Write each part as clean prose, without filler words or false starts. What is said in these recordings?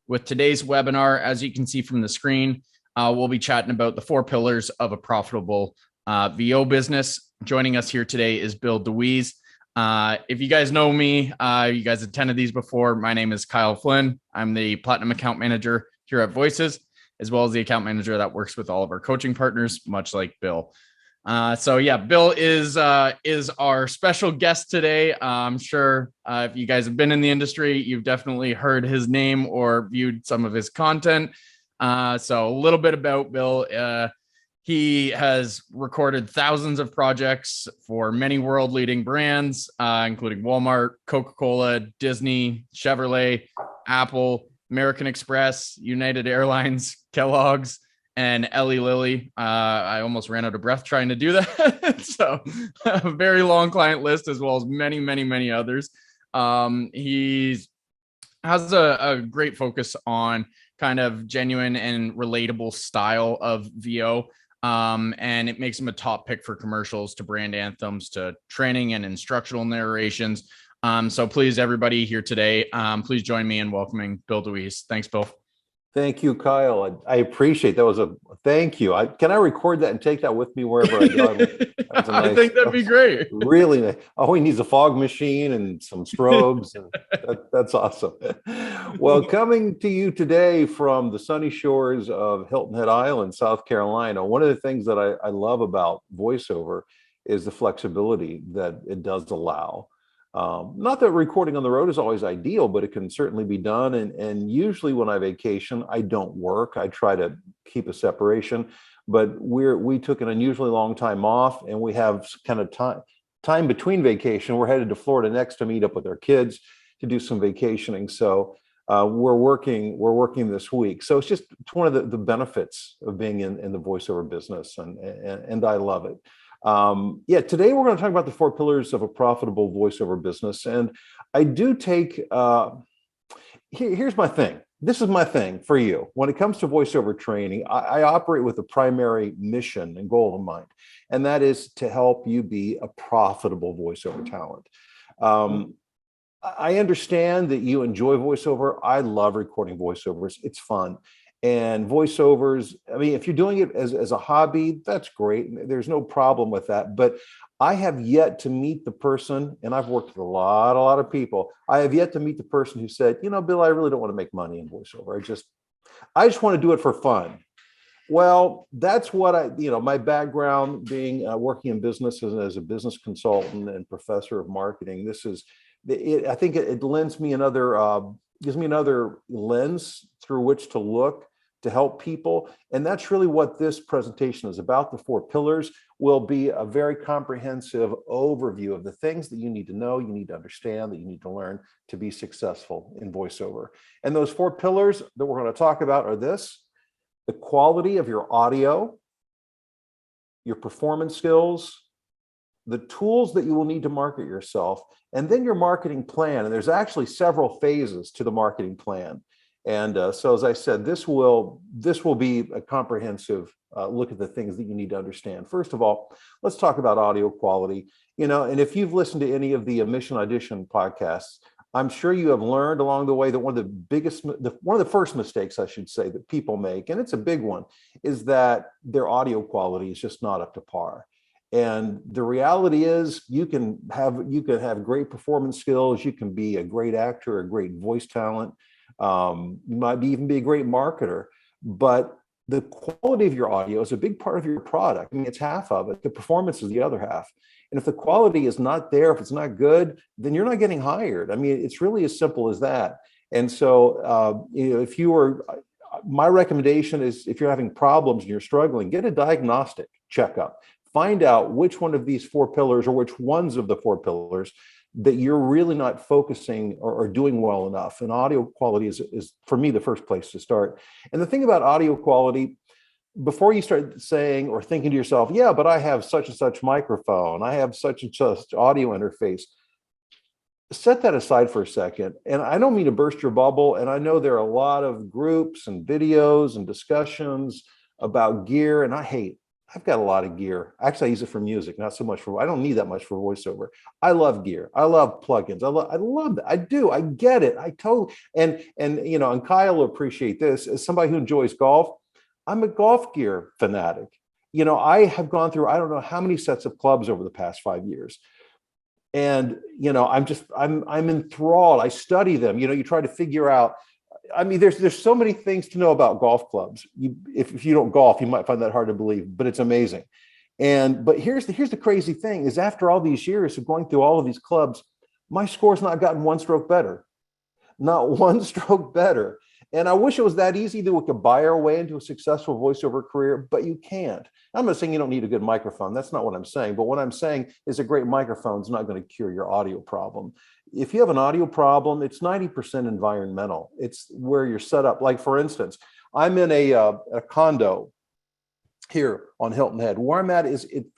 With today's webinar, as you can see from the screen, we'll be chatting about the 4 pillars of a profitable VO business. Joining us here today is Bill DeWees. If you guys know me, you guys attended these before. My name is Kyle Flynn. I'm the Platinum Account Manager here at Voices, as well as the account manager that works with all of our coaching partners, much like Bill. Bill is our special guest today. I'm sure if you guys have been in the industry, you've definitely heard his name or viewed some of his content. So a little bit about Bill. He has recorded thousands of projects for many world-leading brands, including Walmart, Coca-Cola, Disney, Chevrolet, Apple, American Express, United Airlines, Kellogg's, and Eli Lilly. I almost ran out of breath trying to do that. So a very long client list, as well as many, many, many others. He has a great focus on kind of genuine and relatable style of VO. And it makes him a top pick for commercials, to brand anthems, to training and instructional narrations. So please, everybody here today, please join me in welcoming Bill DeWees. Thanks, Bill. Thank you, Kyle. I appreciate that. Was a thank you. Can I record that and take that with me wherever I go? I think that'd be great. Really nice. Oh, he needs a fog machine and some strobes. And that's awesome. Well, coming to you today from the sunny shores of Hilton Head Island, South Carolina, one of the things that I love about voiceover is the flexibility that it does allow. Not that recording on the road is always ideal, but it can certainly be done. And usually when I vacation, I don't work. I try to keep a separation, but we took an unusually long time off, and we have kind of time between vacation. We're headed to Florida next to meet up with our kids to do some vacationing. So we're working this week. So it's one of the benefits of being in the voiceover business, and I love it. Today we're going to talk about the 4 pillars of a profitable voiceover business. And I do take, here's my thing. This is my thing for you. When it comes to voiceover training, I operate with a primary mission and goal in mind, and that is to help you be a profitable voiceover talent. I understand that you enjoy voiceover. I love recording voiceovers. It's fun. And voiceovers, I mean, if you're doing it as a hobby, that's great. There's no problem with that. But I have yet to meet the person, and I've worked with a lot of people. I have yet to meet the person who said, Bill, I really don't want to make money in voiceover. I just want to do it for fun. Well, that's what my background being working in business as a business consultant and professor of marketing. I think it lends me gives me another lens through which to look to help people. And that's really what this presentation is about. The 4 pillars will be a very comprehensive overview of the things that you need to know, you need to understand, that you need to learn to be successful in voiceover. And those 4 pillars that we're going to talk about are the quality of your audio, your performance skills, the tools that you will need to market yourself, and then your marketing plan. And there's actually several phases to the marketing plan. And so, as I said, this will be a comprehensive look at the things that you need to understand. First of all, let's talk about audio quality. And if you've listened to any of the Mission Audition podcasts, I'm sure you have learned along the way that one of the first mistakes, I should say, that people make, and it's a big one, is that their audio quality is just not up to par. And the reality is you can have great performance skills. You can be a great actor, a great voice talent. You might even be a great marketer, but the quality of your audio is a big part of your product. I mean, it's half of it. The performance is the other half. And if the quality is not there, if it's not good, then you're not getting hired. I mean, it's really as simple as that. And so, my recommendation is, if you're having problems and you're struggling, get a diagnostic checkup. Find out which one of these 4 pillars, or which ones of the 4 pillars, that you're really not focusing or doing well enough. And audio quality is for me the first place to start. And the thing about audio quality, before you start saying or thinking to yourself, yeah, but I have such and such microphone, I have such and such audio interface, set that aside for a second. And I don't mean to burst your bubble. And I know there are a lot of groups and videos and discussions about gear, and I hate I've got a lot of gear. Actually, I use it for music, not so much for, I don't need that much for voiceover. I love gear. I love plugins. I love that. I do. I get it. I totally, and Kyle will appreciate this. As somebody who enjoys golf, I'm a golf gear fanatic. I have gone through, I don't know how many sets of clubs over the past 5 years. And, I'm enthralled. I study them. You try to figure out, I mean, there's so many things to know about golf clubs. If you don't golf, you might find that hard to believe, but it's amazing. But here's the crazy thing is after all these years of going through all of these clubs, my score's not gotten one stroke better, not one stroke better. And I wish it was that easy that we could buy our way into a successful voiceover career, but you can't. I'm not saying you don't need a good microphone. That's not what I'm saying. But what I'm saying is a great microphone is not going to cure your audio problem. If you have an audio problem, it's 90% environmental. It's where you're set up. Like, for instance, I'm in a condo here on Hilton Head. Where I'm at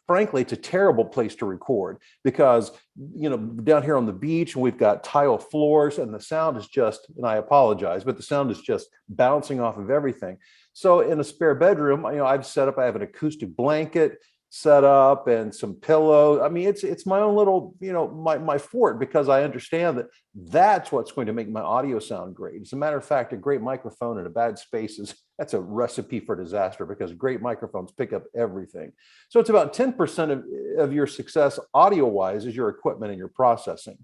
frankly, it's a terrible place to record because, down here on the beach, we've got tile floors and the sound is just, and I apologize, but the sound is just bouncing off of everything. So in a spare bedroom, I have an acoustic blanket set up and some pillows. I mean, it's my own little, my fort, because I understand that's what's going to make my audio sound great. As a matter of fact, a great microphone in a bad space that's a recipe for disaster because great microphones pick up everything. So it's about 10% of your success audio wise is your equipment and your processing.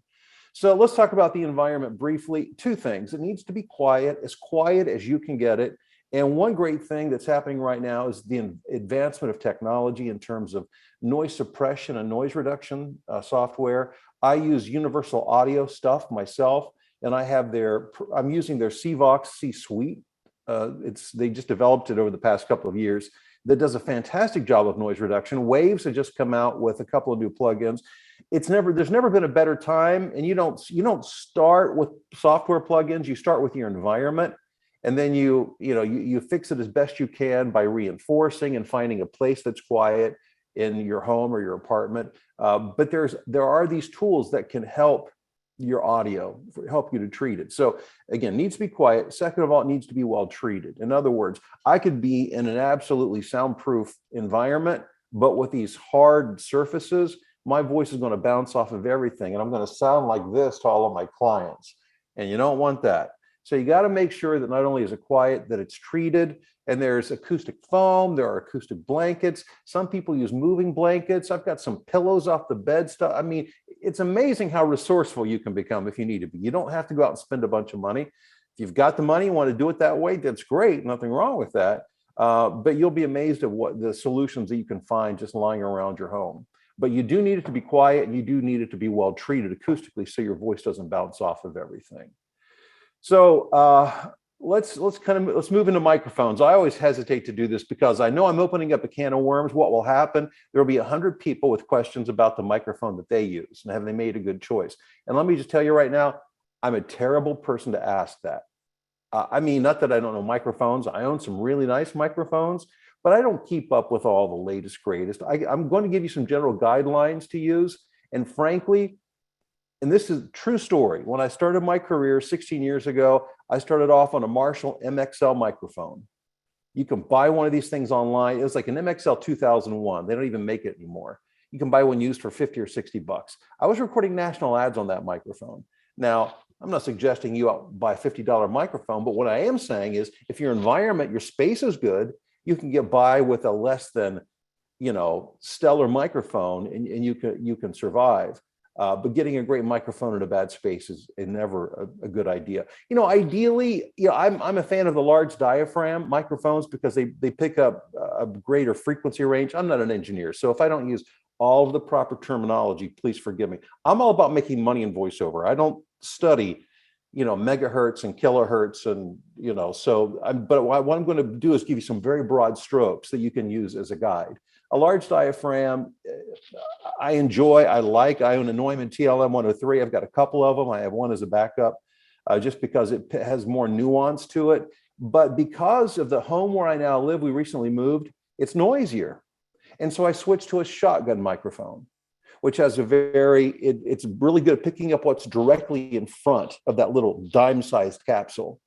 So let's talk about the environment briefly. Two things. It needs to be quiet as you can get it. And one great thing that's happening right now is the advancement of technology in terms of noise suppression and noise reduction software. I use Universal Audio stuff myself, and I'm using their CVOX C Suite. They just developed it over the past couple of years. That does a fantastic job of noise reduction. Waves have just come out with a couple of new plugins. There's never been a better time, and you don't start with software plugins. You start with your environment. And then you fix it as best you can by reinforcing and finding a place that's quiet in your home or your apartment. But there are these tools that can help your audio, help you to treat it. So again, it needs to be quiet. Second of all, it needs to be well treated. In other words, I could be in an absolutely soundproof environment, but with these hard surfaces, my voice is going to bounce off of everything. And I'm going to sound like this to all of my clients. And you don't want that. So you got to make sure that not only is it quiet, that it's treated, and there's acoustic foam, there are acoustic blankets. Some people use moving blankets. I've got some pillows off the bed stuff. I mean, it's amazing how resourceful you can become if you need to be. You don't have to go out and spend a bunch of money. If you've got the money, you want to do it that way, that's great. Nothing wrong with that. But you'll be amazed at what the solutions that you can find just lying around your home. But you do need it to be quiet, and you do need it to be well treated acoustically so your voice doesn't bounce off of everything. So let's move into microphones. I always hesitate to do this because I know I'm opening up a can of worms. What will happen? There will be 100 people with questions about the microphone that they use and have they made a good choice. And let me just tell you right now, I'm a terrible person to ask that. I mean, not that I don't know microphones. I own some really nice microphones, but I don't keep up with all the latest, greatest. I'm going to give you some general guidelines to use. And frankly, and this is a true story. When I started my career 16 years ago, I started off on a Marshall MXL microphone. You can buy one of these things online. It was like an MXL 2001. They don't even make it anymore. You can buy one used for 50 or 60 bucks. I was recording national ads on that microphone. Now, I'm not suggesting you buy a $50 microphone, but what I am saying is if your environment, your space is good, you can get by with a less than, stellar microphone and you can survive. But getting a great microphone in a bad space is never a good idea. Ideally, I'm a fan of the large diaphragm microphones because they pick up a greater frequency range. I'm not an engineer, so if I don't use all of the proper terminology, please forgive me. I'm all about making money in voiceover. I don't study, megahertz and kilohertz and, but what I'm going to do is give you some very broad strokes that you can use as a guide. A large diaphragm, I enjoy, I own a Neumann TLM 103. I've got a couple of them. I have one as a backup just because it has more nuance to it. But because of the home where I now live, we recently moved, it's noisier. And so I switched to a shotgun microphone, which has it's really good at picking up what's directly in front of that little dime-sized capsule.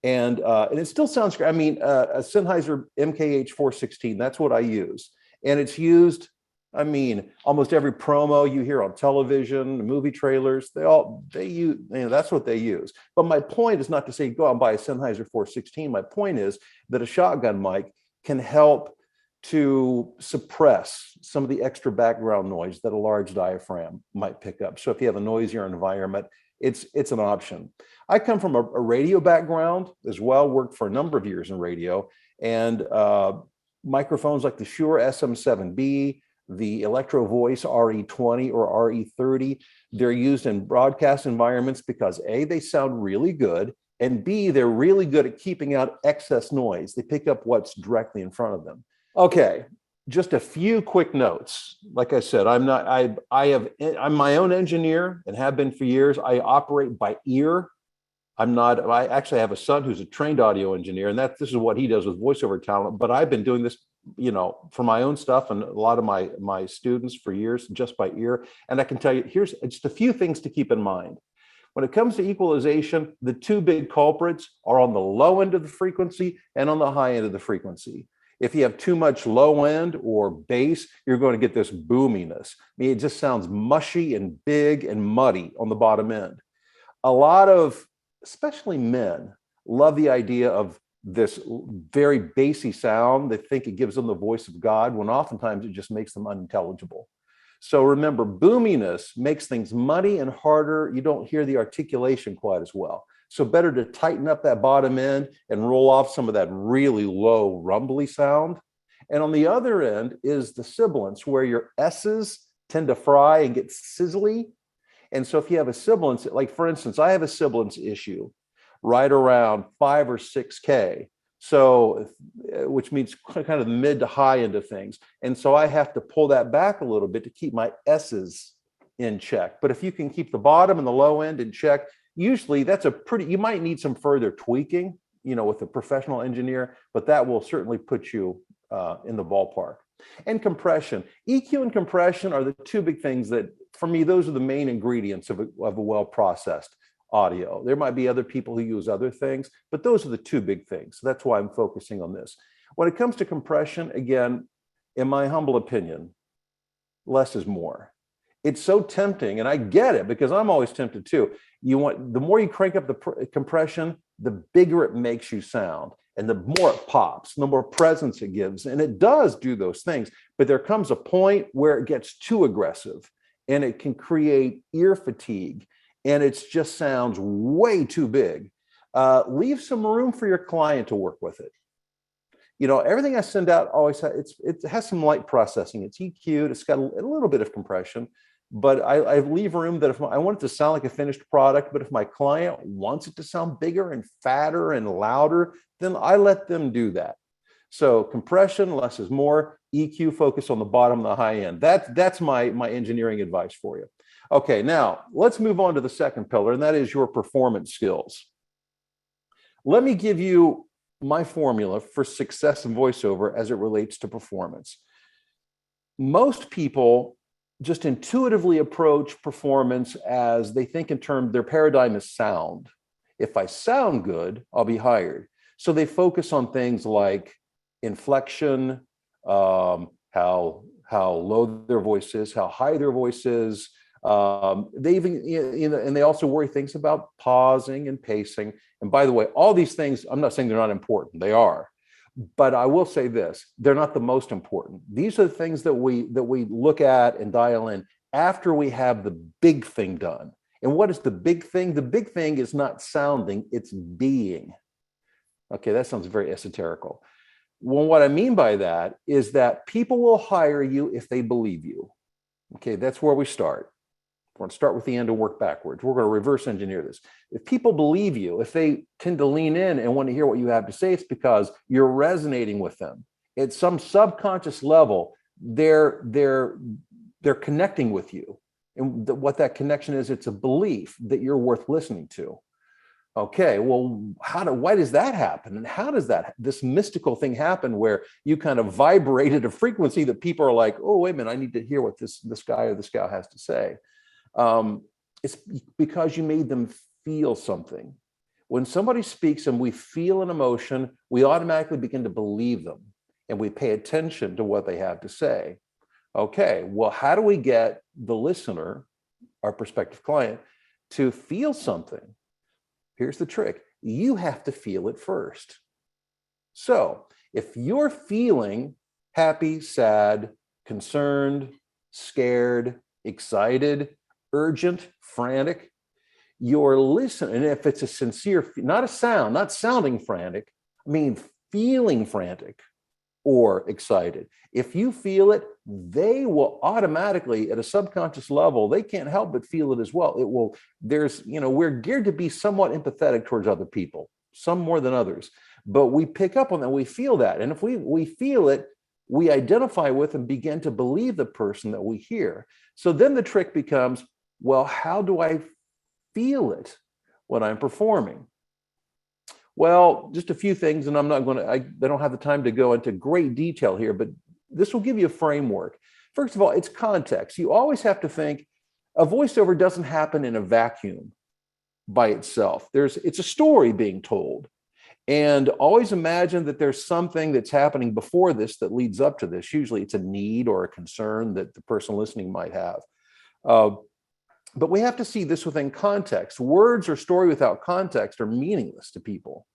And it still sounds great. I mean, a Sennheiser MKH 416, that's what I use. And it's used, I mean, almost every promo you hear on television, movie trailers, they use, that's what they use. But my point is not to say go out and buy a Sennheiser 416. My point is that a shotgun mic can help to suppress some of the extra background noise that a large diaphragm might pick up. So if you have a noisier environment, it's an option. I come from a radio background as well, worked for a number of years in radio, and microphones like the Shure SM7B, the Electro Voice RE20 or RE30, they're used in broadcast environments because A, they sound really good, and B, they're really good at keeping out excess noise. They pick up what's directly in front of them. Okay, just a few quick notes. Like I said, I'm my own engineer and have been for years. I operate by ear. I actually have a son who's a trained audio engineer, and this is what he does with voiceover talent. But I've been doing this, for my own stuff and a lot of my students for years, just by ear. And I can tell you, here's just a few things to keep in mind. When it comes to equalization, the two big culprits are on the low end of the frequency and on the high end of the frequency. If you have too much low end or bass, you're going to get this boominess. I mean, it just sounds mushy and big and muddy on the bottom end. A lot of, especially men, love the idea of this very bassy sound. They think it gives them the voice of God, when oftentimes it just makes them unintelligible. So remember, boominess makes things muddy and harder. You don't hear the articulation quite as well. So better to tighten up that bottom end and roll off some of that really low rumbly sound. And on the other end is the sibilance, where your S's tend to fry and get sizzly. And so if you have a sibilance, like for instance, I have a sibilance issue right around 5 or 6K. So, which means kind of the mid to high end of things. And so I have to pull that back a little bit to keep my S's in check. But if you can keep the bottom and the low end in check, usually that's you might need some further tweaking, with a professional engineer, but that will certainly put you in the ballpark. And compression, EQ and compression are the two big things that, for me, those are the main ingredients of a well-processed audio. There might be other people who use other things, but those are the two big things. So that's why I'm focusing on this. When it comes to compression, again, in my humble opinion, less is more. It's so tempting, and I get it because I'm always tempted too. The more you crank up the compression, the bigger it makes you sound, and the more it pops, the more presence it gives. And it does do those things, but there comes a point where it gets too aggressive and it can create ear fatigue, and it just sounds way too big. Leave some room for your client to work with it. Everything I send out always it has some light processing. It's EQ'd, it's got a little bit of compression, but I leave room that if I want it to sound like a finished product, but if my client wants it to sound bigger and fatter and louder, then I let them do that. So compression, less is more. EQ, focus on the bottom and the high end. That's my engineering advice for you. Okay, now let's move on to the second pillar, and that is your performance skills. Let me give you my formula for success in voiceover as it relates to performance. Most people just intuitively approach performance as they think in terms, their paradigm is sound. If I sound good, I'll be hired. So they focus on things like inflection, how low their voice is, how high their voice is. They even, and they also worry things about pausing and pacing. And by the way, all these things, I'm not saying they're not important, they are. But I will say this, they're not the most important. These are the things that we look at and dial in after we have the big thing done. And what is the big thing? The big thing is not sounding, it's being. Okay, that sounds very esoterical. Well, what I mean by that is that people will hire you if they believe you. Okay, that's where we start. We're going to start with the end and work backwards. We're going to reverse engineer this. If people believe you, if they tend to lean in and want to hear what you have to say, it's because you're resonating with them. At some subconscious level, they're connecting with you. And what that connection is, it's a belief that you're worth listening to. Okay, well, why does that happen? And how does this mystical thing happen where you kind of vibrate at a frequency that people are like, oh, wait a minute, I need to hear what this guy or this gal has to say. It's because you made them feel something. When somebody speaks and we feel an emotion, we automatically begin to believe them. and we pay attention to what they have to say. Okay, well, how do we get the listener, our prospective client, to feel something? Here's the trick. You have to feel it first. So if you're feeling happy, sad, concerned, scared, excited, urgent, frantic, you're listening. And if it's a sincere, not a sound, not sounding frantic, I mean, feeling frantic or excited. If you feel it, they will automatically, at a subconscious level, they can't help but feel it as well. It will, we're geared to be somewhat empathetic towards other people, some more than others, but we pick up on that, we feel that. And if we feel it, we identify with and begin to believe the person that we hear. So then the trick becomes, well, how do I feel it when I'm performing? Well, just a few things, and I don't have the time to go into great detail here, but this will give you a framework. First of all, it's context. You always have to think a voiceover doesn't happen in a vacuum by itself. It's a story being told. And always imagine that there's something that's happening before this that leads up to this. Usually it's a need or a concern that the person listening might have. But we have to see this within context. Words or story without context are meaningless to people.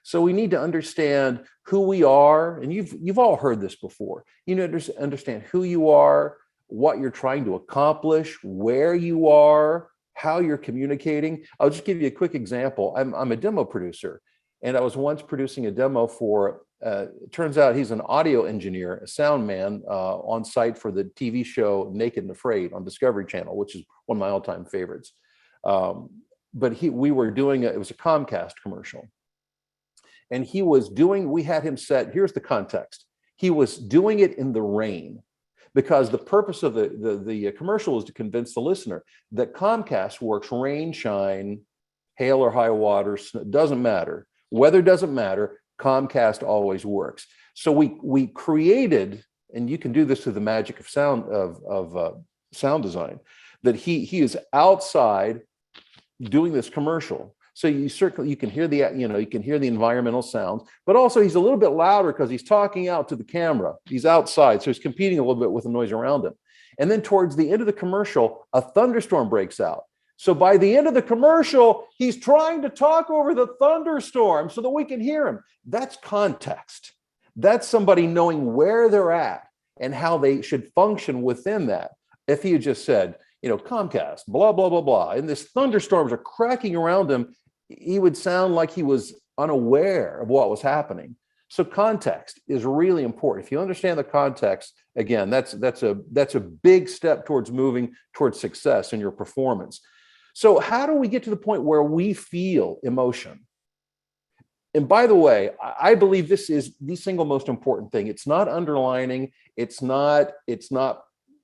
So we need to understand who we are. And you've all heard this before. You need to understand who you are, what you're trying to accomplish, where you are, how you're communicating. I'll just give you a quick example. I'm a demo producer, and I was once producing a demo for, it turns out he's an audio engineer, a sound man on site for the TV show Naked and Afraid on Discovery Channel, which is one of my all-time favorites. But we were doing, it was a Comcast commercial. And we had him set, here's the context. He was doing it in the rain because the purpose of the commercial is to convince the listener that Comcast works rain, shine, hail or high water, doesn't matter. Weather doesn't matter. Comcast always works. So we created, and you can do this through the magic of sound design, that he is outside doing this commercial. So you can hear the environmental sounds, but also he's a little bit louder because he's talking out to the camera. He's outside, so he's competing a little bit with the noise around him. And then towards the end of the commercial, a thunderstorm breaks out. So by the end of the commercial, he's trying to talk over the thunderstorm so that we can hear him. That's context. That's somebody knowing where they're at and how they should function within that. If he had just said, Comcast, blah, blah, blah, blah, and this thunderstorms are cracking around him, he would sound like he was unaware of what was happening. So context is really important. If you understand the context, again, that's a big step towards moving towards success in your performance. So how do we get to the point where we feel emotion? And by the way, I believe this is the single most important thing. It's not underlining. It's not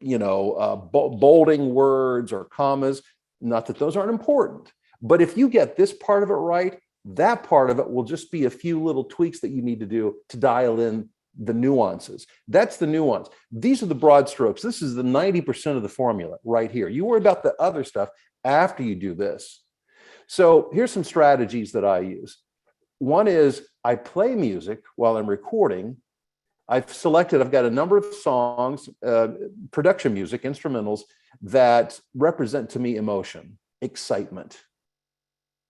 bolding words or commas. Not that those aren't important. But if you get this part of it right, that part of it will just be a few little tweaks that you need to do to dial in the nuances. That's the nuance. These are the broad strokes. This is the 90% of the formula right here. You worry about the other stuff after you do this. So here's some strategies that I use. One is I play music while I'm recording. I've got a number of songs, production music, instrumentals that represent to me emotion, excitement,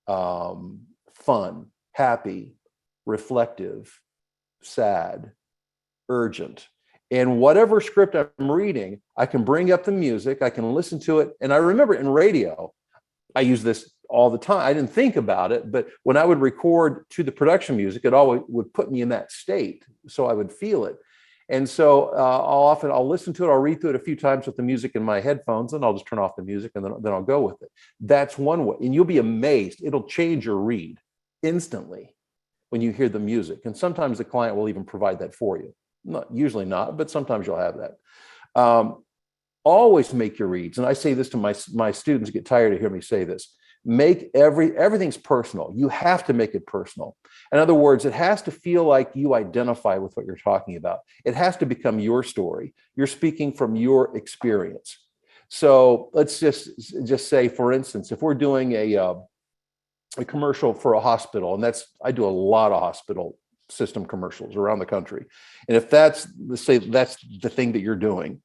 fun, happy, reflective, sad, urgent. And whatever script I'm reading, I can bring up the music, I can listen to it. And I remember in radio, I use this all the time. I didn't think about it, but when I would record to the production music, it always would put me in that state. So I would feel it. And so I'll listen to it, I'll read through it a few times with the music in my headphones, and I'll just turn off the music and then I'll go with it. That's one way. And you'll be amazed. It'll change your read instantly when you hear the music. And sometimes the client will even provide that for you. Usually not, but sometimes you'll have that. Always make your reads. And I say this to my students, get tired of hearing me say this. Make everything's personal. You have to make it personal. In other words, it has to feel like you identify with what you're talking about. It has to become your story. You're speaking from your experience. So let's just say, for instance, if we're doing a commercial for a hospital, and I do a lot of hospital system commercials around the country. And if that's, let's say that's the thing that you're doing,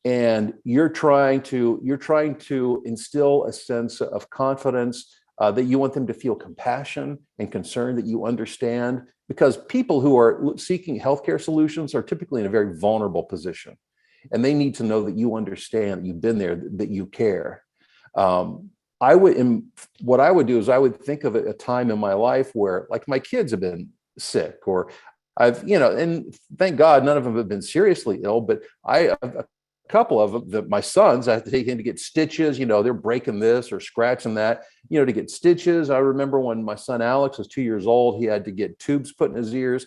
and you're trying to instill a sense of confidence, that you want them to feel compassion and concern, that you understand, because people who are seeking healthcare solutions are typically in a very vulnerable position, and they need to know that you understand, that you've been there, that you care. What I would do is I would think of a time in my life where, like, my kids have been sick, or and thank God none of them have been seriously ill, but a couple of them, my sons, I have to take in to get stitches. They're breaking this or scratching that, to get stitches. I remember when my son Alex was 2 years old, he had to get tubes put in his ears.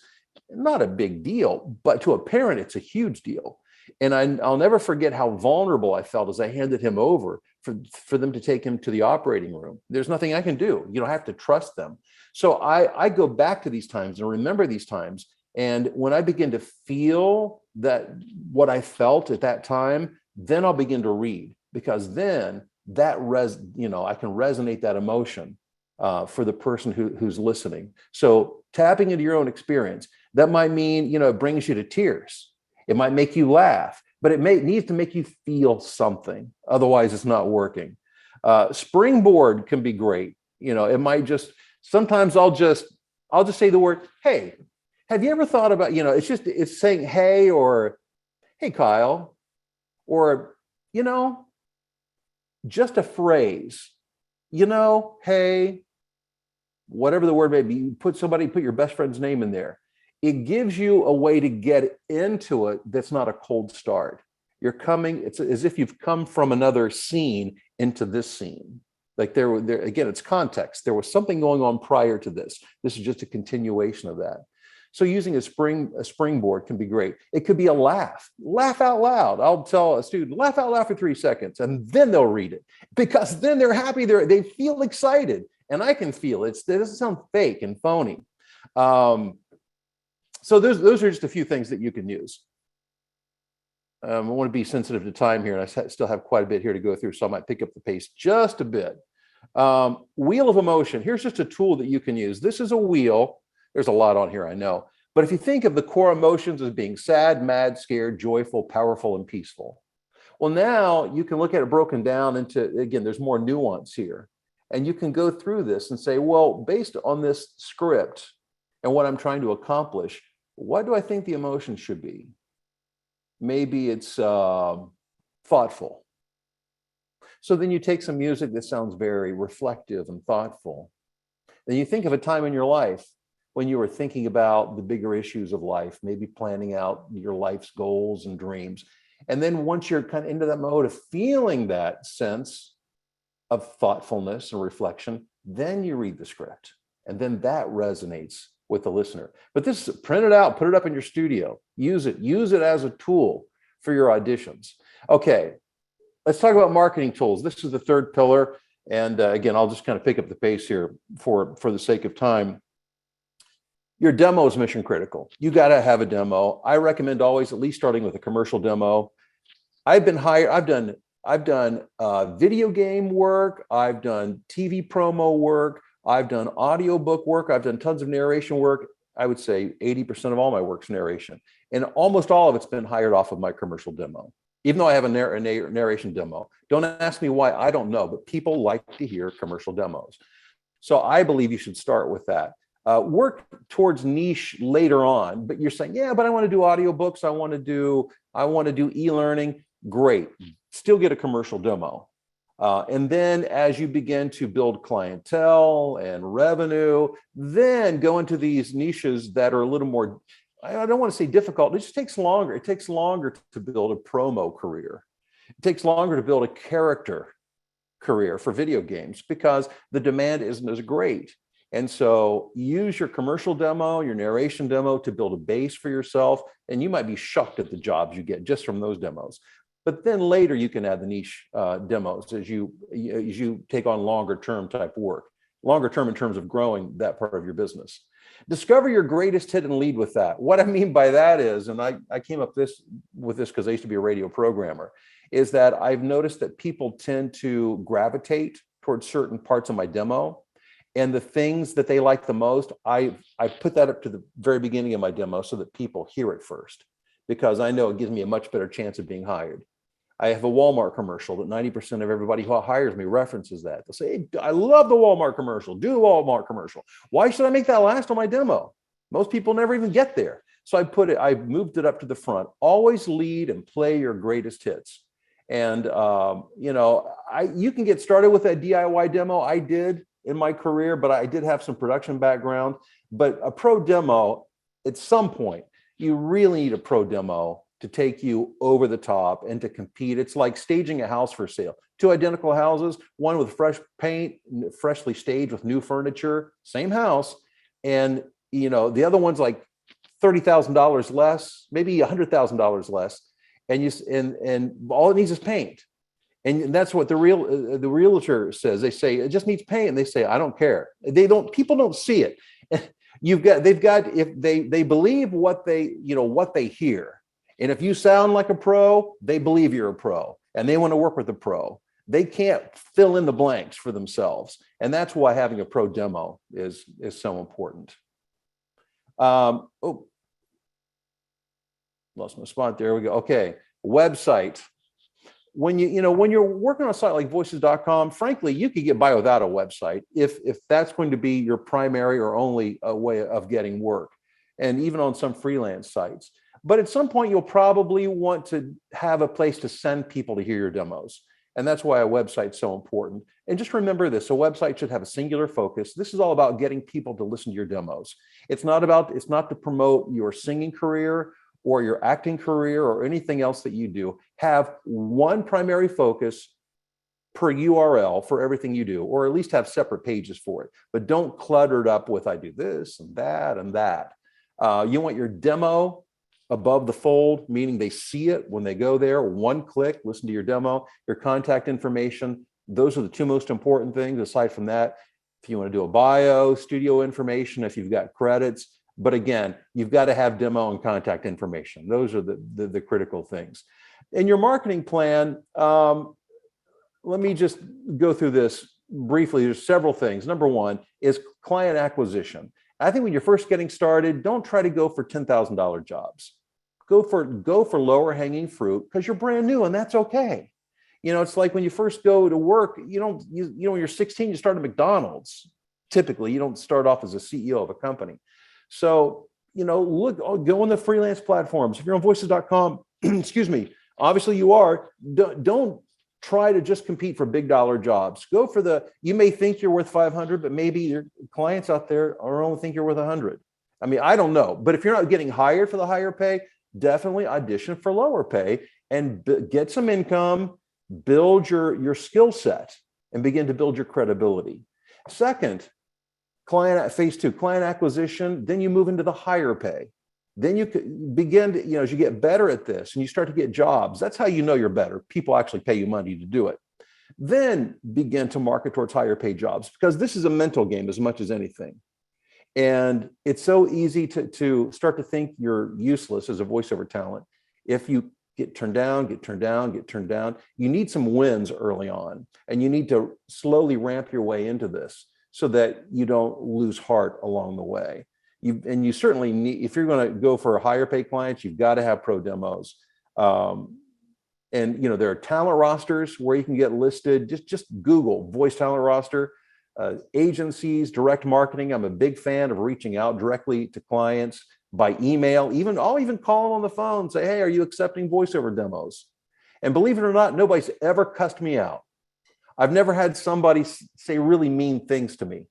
Not a big deal, but to a parent, it's a huge deal. And I'll never forget how vulnerable I felt as I handed him over for them to take him to the operating room. There's nothing I can do. You don't have to trust them. So I go back to these times and remember these times. And when I begin to feel that what I felt at that time, then I'll begin to read, because then I can resonate that emotion for the person who's listening. So tapping into your own experience, that might mean, it brings you to tears. It might make you laugh, but it needs to make you feel something. Otherwise, it's not working. Springboard can be great. It might just, sometimes I'll just say the word, hey. Have you ever thought about, it's saying, hey, or hey, Kyle, or, just a phrase, hey, whatever the word may be, put your best friend's name in there. It gives you a way to get into it that's not a cold start. It's as if you've come from another scene into this scene. Like there again, it's context. There was something going on prior to this. This is just a continuation of that. So using a springboard can be great. It could be a laugh out loud. I'll tell a student, laugh out loud for 3 seconds, and then they'll read it, because then they're happy. They feel excited, and I can feel it. It doesn't sound fake and phony. So those are just a few things that you can use. I want to be sensitive to time here, and I still have quite a bit here to go through, so I might pick up the pace just a bit. Wheel of emotion. Here's just a tool that you can use. This is a wheel. There's a lot on here, I know. But if you think of the core emotions as being sad, mad, scared, joyful, powerful, and peaceful. Well, now you can look at it broken down into, again, there's more nuance here. And you can go through this and say, well, based on this script and what I'm trying to accomplish, what do I think the emotion should be? Maybe it's thoughtful. So then you take some music that sounds very reflective and thoughtful. Then you think of a time in your life when you were thinking about the bigger issues of life, maybe planning out your life's goals and dreams. And then once you're kind of into that mode of feeling that sense of thoughtfulness and reflection, then you read the script. And then that resonates with the listener. But this, print it out, put it up in your studio, use it as a tool for your auditions. Okay, let's talk about marketing tools. This is the third pillar. And again, I'll just kind of pick up the pace here for the sake of time. Your demo is mission critical. You got to have a demo. I recommend always at least starting with a commercial demo. I've been hired. I've done video game work. I've done TV promo work. I've done audiobook work. I've done tons of narration work. I would say 80% of all my work's narration, and almost all of it's been hired off of my commercial demo. Even though I have a narration demo, don't ask me why. I don't know, but people like to hear commercial demos. So I believe you should start with that. Work towards niche later on, but you're saying, yeah, but I want to do audiobooks. I want to do e-learning. Great. Still get a commercial demo. And then as you begin to build clientele and revenue, then go into these niches that are a little more, I don't want to say difficult. It just takes longer. It takes longer to build a promo career. It takes longer to build a character career for video games because the demand isn't as great. And so use your commercial demo, your narration demo to build a base for yourself. And you might be shocked at the jobs you get just from those demos. But then later you can add the niche demos as you take on longer term type work, longer term in terms of growing that part of your business. Discover your greatest hit and lead with that. What I mean by that is, and I came up with this because I used to be a radio programmer, is that I've noticed that people tend to gravitate towards certain parts of my demo. And the things that they like the most, I put that up to the very beginning of my demo so that people hear it first, because I know it gives me a much better chance of being hired. I have a Walmart commercial that 90% of everybody who hires me references that. They'll say, hey, I love the Walmart commercial. Do the Walmart commercial. Why should I make that last on my demo? Most people never even get there. So I moved it up to the front. Always lead and play your greatest hits. And, you can get started with that DIY demo. I did in my career, but I did have some production background. But a pro demo, at some point, you really need a pro demo to take you over the top and to compete. It's like staging a house for sale. Two identical houses, one with fresh paint, freshly staged with new furniture, same house. And, the other one's like $30,000 less, maybe $100,000 less. And all it needs is paint. And that's what the realtor says. They say, it just needs paint. And they say, I don't care. People don't see it. If they believe what they hear. And if you sound like a pro, they believe you're a pro and they want to work with a pro. They can't fill in the blanks for themselves. And that's why having a pro demo is so important. Lost my spot. There we go. Okay. Website. When you're working on a site like voices.com, frankly, you could get by without a website if that's going to be your primary or only way of getting work, and even on some freelance sites. But at some point, you'll probably want to have a place to send people to hear your demos. And that's why a website's so important. And just remember this, a website should have a singular focus. This is all about getting people to listen to your demos. It's not to promote your singing career or your acting career or anything else that you do. Have one primary focus per URL for everything you do, or at least have separate pages for it. But don't clutter it up with, I do this and that and that. You want your demo above the fold, meaning they see it when they go there, one click, listen to your demo, your contact information. Those are the two most important things. Aside from that, if you want to do a bio, studio information, if you've got credits. But again, you've got to have demo and contact information. Those are the critical things. In your marketing plan, let me just go through this briefly. There's several things. Number one is client acquisition. I think when you're first getting started, don't try to go for $10,000 jobs. Go for lower hanging fruit because you're brand new, and that's okay. It's like when you first go to work, when you're 16, you start at McDonald's. Typically, you don't start off as a CEO of a company. So, go on the freelance platforms. If you're on voices.com, excuse me, obviously you are, don't try to just compete for big dollar jobs. Go for you may think you're worth 500, but maybe your clients out there only think you're worth 100. I mean, I don't know, but if you're not getting hired for the higher pay, definitely audition for lower pay and get some income, build your skill set and begin to build your credibility. Second, phase two, client acquisition, then you move into the higher pay. Then you begin to, as you get better at this and you start to get jobs, that's how you know you're better. People actually pay you money to do it. Then begin to market towards higher paid jobs, because this is a mental game as much as anything. And it's so easy to start to think you're useless as a voiceover talent. If you get turned down, you need some wins early on, and you need to slowly ramp your way into this so that you don't lose heart along the way. You certainly need, if you're going to go for a higher paid clients, you've got to have pro demos. And there are talent rosters where you can get listed. Just Google voice talent roster. Agencies, direct marketing. I'm a big fan of reaching out directly to clients by email. I'll even call them on the phone and say, hey, are you accepting voiceover demos? And believe it or not, nobody's ever cussed me out. I've never had somebody say really mean things to me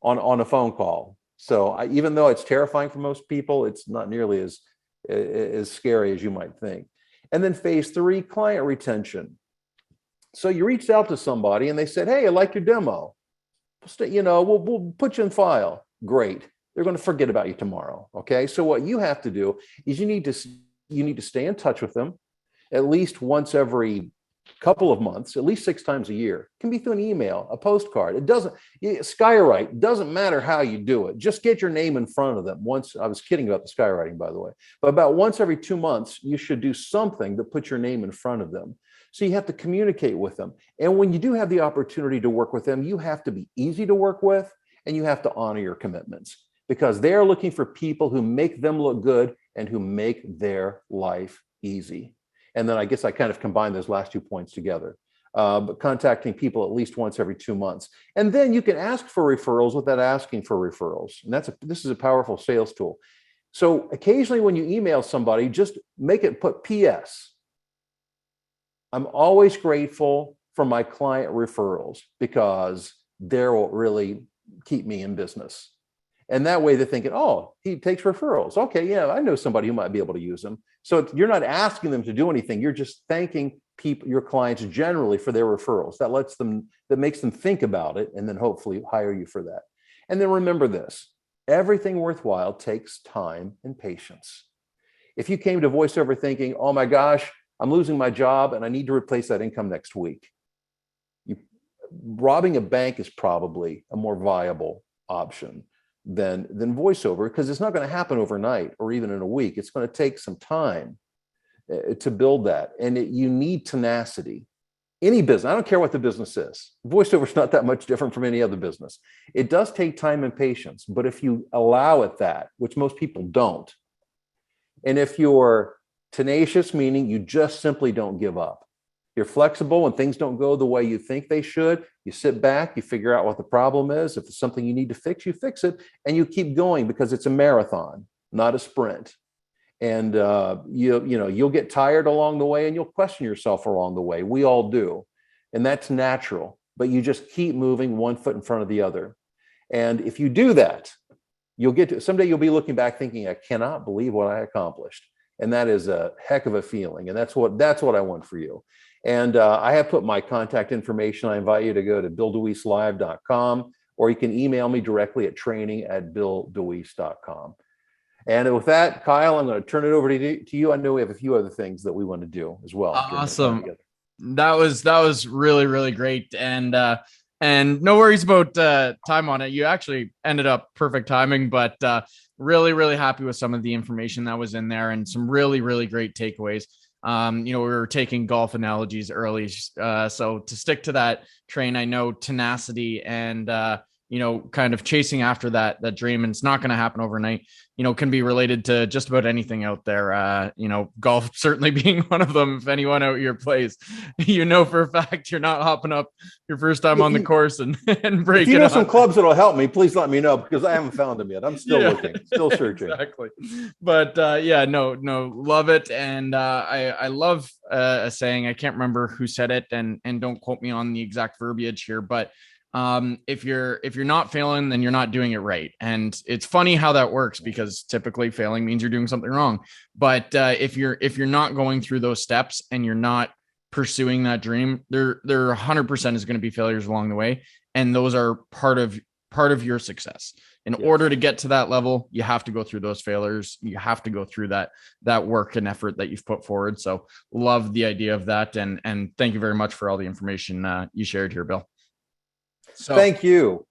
on a phone call. So even though it's terrifying for most people, it's not nearly as scary as you might think. And then phase three, client retention. So you reached out to somebody and they said, hey, I like your demo. We'll put you in file. Great. They're going to forget about you tomorrow. Okay. So what you have to do is you need to stay in touch with them at least once every couple of months, at least 6 times a year. It can be through an email, a postcard. Skywrite, doesn't matter how you do it. Just get your name in front of them. I was kidding about the skywriting, by the way, but about once every 2 months, you should do something to put your name in front of them So you have to communicate with them. And when you do have the opportunity to work with them, you have to be easy to work with, and you have to honor your commitments, because they're looking for people who make them look good and who make their life easy. And then I guess I kind of combine those last 2 points together. But contacting people at least once every 2 months. And then you can ask for referrals without asking for referrals. And this is a powerful sales tool. So occasionally when you email somebody, just put PS. I'm always grateful for my client referrals because they'll really keep me in business. And that way they're thinking, oh, he takes referrals. Okay, yeah, I know somebody who might be able to use them. So you're not asking them to do anything. You're just thanking people, your clients generally, for their referrals. That makes them think about it and then hopefully hire you for that. And then remember this, everything worthwhile takes time and patience. If you came to voiceover thinking, oh my gosh, I'm losing my job and I need to replace that income next week, robbing a bank is probably a more viable option than voiceover, because it's not going to happen overnight or even in a week. It's going to take some time to build that. And you need tenacity. Any business, I don't care what the business is. Voiceover is not that much different from any other business. It does take time and patience, but if you allow it that, which most people don't, and if you're tenacious, meaning you just simply don't give up, you're flexible when things don't go the way you think they should, you sit back, you figure out what the problem is. If it's something you need to fix, you fix it, and you keep going, because it's a marathon, not a sprint. And you'll get tired along the way, and you'll question yourself along the way. We all do, and that's natural. But you just keep moving one foot in front of the other. And if you do that, someday you'll be looking back thinking, I cannot believe what I accomplished. And that is a heck of a feeling. And that's what I want for you. And I have put my contact information. I invite you to go to BillDeWeesLive.com, or you can email me directly at training@BillDeWees.com. And with that, Kyle, I'm going to turn it over to you. I know we have a few other things that we want to do as well. Awesome. That was really, really great. And no worries about time on it. You actually ended up perfect timing, but really, really happy with some of the information that was in there and some really, really great takeaways. We were taking golf analogies early. So to stick to that train, I know tenacity and, kind of chasing after that dream, and it's not going to happen overnight, can be related to just about anything out there. Golf certainly being one of them. If anyone out here plays, for a fact, you're not hopping up your first time on the course and breaking. If you know some clubs that'll help me, please let me know, because I haven't found them yet. I'm still looking, still searching. Exactly. But love it. And I love a saying, I can't remember who said it, and don't quote me on the exact verbiage here, but if you're not failing, then you're not doing it right. And it's funny how that works, because typically failing means you're doing something wrong. But if you're not going through those steps and you're not pursuing that dream, there 100% is going to be failures along the way, and those are part of your success. In order to get to that level, you have to go through those failures. You have to go through that work and effort that you've put forward. So love the idea of that, and thank you very much for all the information you shared here, Bill. So thank you.